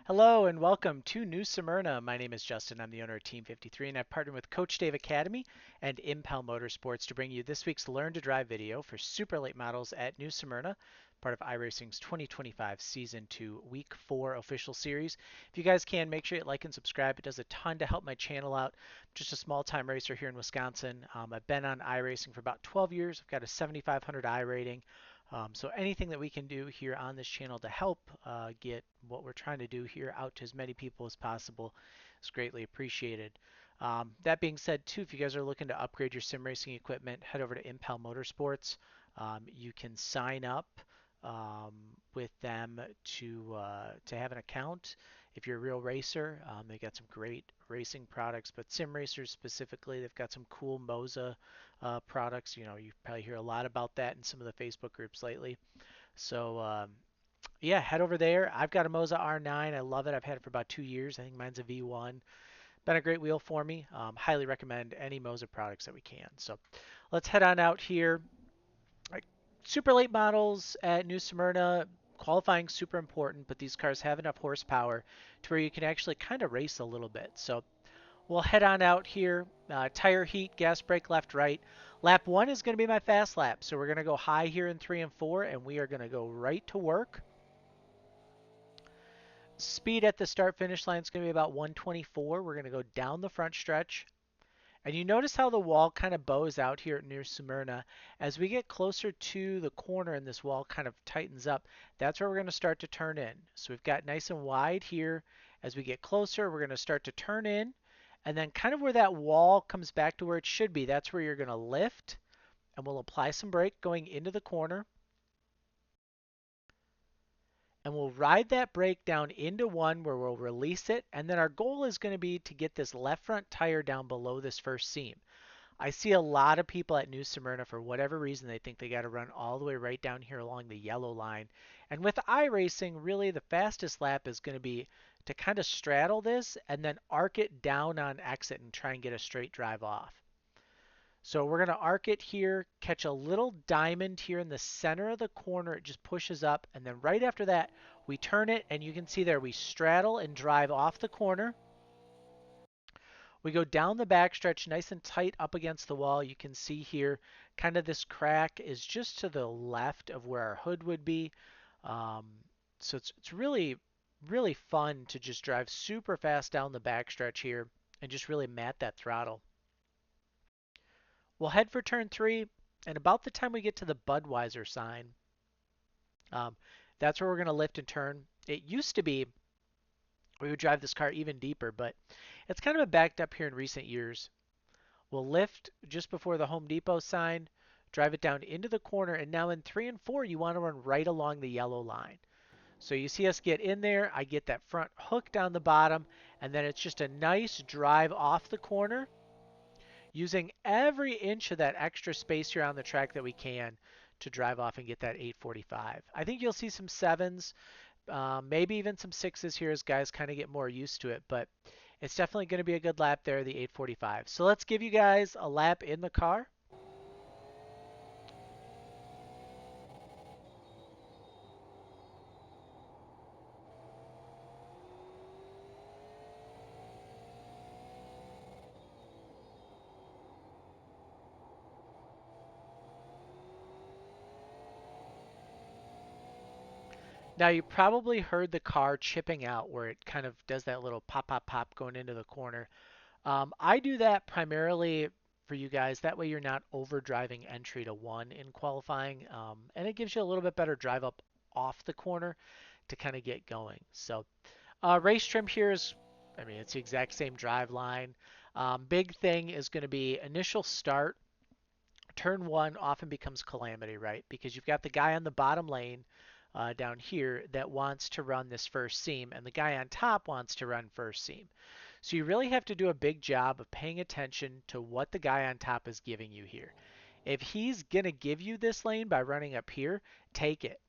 Hello and welcome to New Smyrna. My name is Justin. I'm the owner of Team 53 and I've partnered with Coach Dave Academy and Impel Motorsports to bring you this week's Learn to Drive video for super late models at New Smyrna, part of iRacing's 2025 Season 2 Week 4 official series. If you guys can, make sure you like and subscribe. It does a ton to help my channel out. I'm just a small time racer here in Wisconsin. I've been on iRacing for about 12 years. I've got a 7,500 I rating. So anything that we can do here on this channel to help get what we're trying to do here out to as many people as possible is greatly appreciated. That being said, too, if you guys are looking to upgrade your sim racing equipment, head over to Impel Motorsports. You can sign up um, with them to have an account. If you're a real racer, they got some great racing products, but sim racers specifically, they've got some cool Moza products. You know, you probably hear a lot about that in some of the Facebook groups lately. So yeah, head over there. I've got a Moza R9. I love it. I've had it for about 2 years. I think mine's a V1. Been a great wheel for me. Highly recommend any Moza products that we can. So let's head on out here. Like, super late models at New Smyrna. Qualifying super important, but these cars have enough horsepower to where you can actually kind of race a little bit. So we'll head on out here. Tire heat, gas brake, left, right. Lap 1 is going to be my fast lap. So we're going to go high here in 3 and 4, and we are going to go right to work. Speed at the start finish line is going to be about 124. We're going to go down the front stretch. And you notice how the wall kind of bows out here near Smyrna. As we get closer to the corner and this wall kind of tightens up, that's where we're going to start to turn in. So we've got nice and wide here. As we get closer, we're going to start to turn in. And then kind of where that wall comes back to where it should be, that's where you're going to lift. And we'll apply some brake going into the corner. And we'll ride that brake down into one where we'll release it. And then our goal is going to be to get this left front tire down below this first seam. I see a lot of people at New Smyrna, for whatever reason, they think they got to run all the way right down here along the yellow line. And with iRacing, really the fastest lap is going to be to kind of straddle this and then arc it down on exit and try and get a straight drive off. So we're going to arc it here, catch a little diamond here in the center of the corner. It just pushes up. And then right after that, we turn it. And you can see there we straddle and drive off the corner. We go down the backstretch nice and tight up against the wall. You can see here kind of this crack is just to the left of where our hood would be. Um, so it's really, really fun to just drive super fast down the backstretch here and just really mat that throttle. We'll head for turn 3, and about the time we get to the Budweiser sign, um, that's where we're going to lift and turn. It used to be we would drive this car even deeper, but it's kind of backed up here in recent years. We'll lift just before the Home Depot sign, drive it down into the corner, and now in 3 and 4, you want to run right along the yellow line. So you see us get in there, I get that front hook down the bottom, and then it's just a nice drive off the corner, using every inch of that extra space here on the track that we can to drive off and get that 845. I think you'll see some 7s, maybe even some 6s here as guys kind of get more used to it, but it's definitely going to be a good lap there, the 845. So let's give you guys a lap in the car. Now you probably heard the car chipping out where it kind of does that little pop, pop, pop going into the corner. I do that primarily for you guys. That way you're not over driving entry to 1 in qualifying. And it gives you a little bit better drive up off the corner to kind of get going. So race trim here is, I mean, it's the exact same drive line. Big thing is going to be initial start. Turn 1 often becomes calamity, right? Because you've got the guy on the bottom lane down here that wants to run this first seam, and the guy on top wants to run first seam. So you really have to do a big job of paying attention to what the guy on top is giving you here. If he's going to give you this lane by running up here, take it.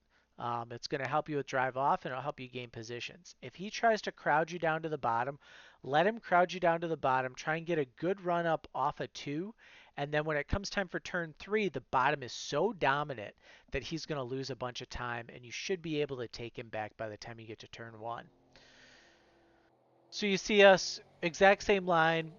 It's going to help you with drive off and it'll help you gain positions. If he tries to crowd you down to the bottom, let him crowd you down to the bottom. Try and get a good run up off a 2. And then when it comes time for turn 3, the bottom is so dominant that he's going to lose a bunch of time and you should be able to take him back by the time you get to turn 1. So you see us, exact same line.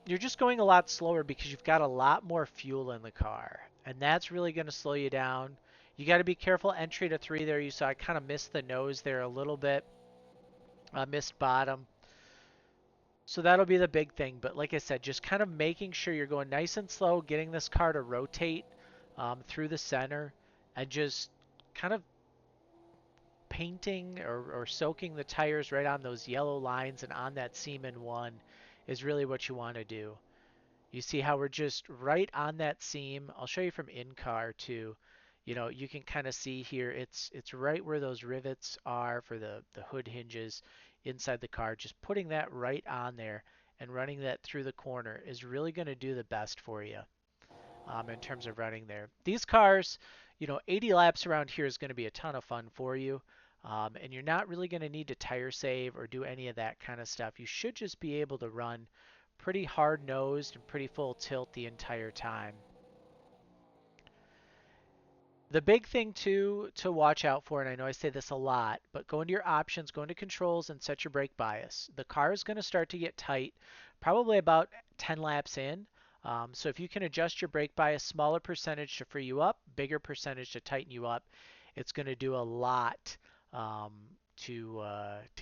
You're just going a lot slower because you've got a lot more fuel in the car. And that's really going to slow you down. You got to be careful entry to 3 there. You saw I kind of missed the nose there a little bit. Missed bottom. So that'll be the big thing. But like I said, just kind of making sure you're going nice and slow, getting this car to rotate through the center, and just kind of painting or soaking the tires right on those yellow lines and on that seam in one is really what you want to do. You see how we're just right on that seam. I'll show you from in-car too. You know, you can kind of see here it's right where those rivets are for the hood hinges inside the car. Just putting that right on there and running that through the corner is really going to do the best for you in terms of running there. These cars, 80 laps around here is going to be a ton of fun for you. And you're not really going to need to tire save or do any of that kind of stuff. You should just be able to run pretty hard nosed and pretty full tilt the entire time. The big thing too to watch out for, and I know I say this a lot, but go into your options, go into controls and set your brake bias. The car is going to start to get tight probably about 10 laps in. So if you can adjust your brake bias, smaller percentage to free you up, bigger percentage to tighten you up, it's going to do a lot um, to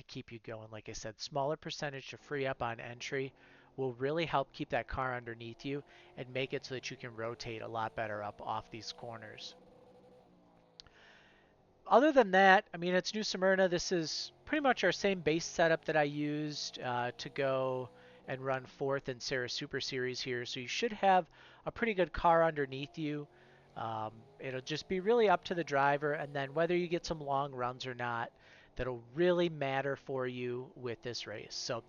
keep you going. Like I said, smaller percentage to free up on entry will really help keep that car underneath you and make it so that you can rotate a lot better up off these corners. Other than that, I mean, it's New Smyrna. This is pretty much our same base setup that I used to go and run fourth in Sarah Super Series here. So you should have a pretty good car underneath you. It'll just be really up to the driver, and then whether you get some long runs or not, that'll really matter for you with this race. So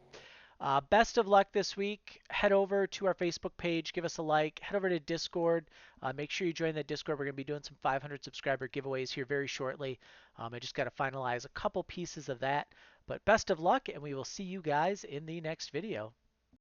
best of luck this week. Head over to our Facebook page, give us a like, head over to Discord. Make sure you join the Discord. We're going to be doing some 500 subscriber giveaways here very shortly. I just got to finalize a couple pieces of that. But best of luck, and we will see you guys in the next video.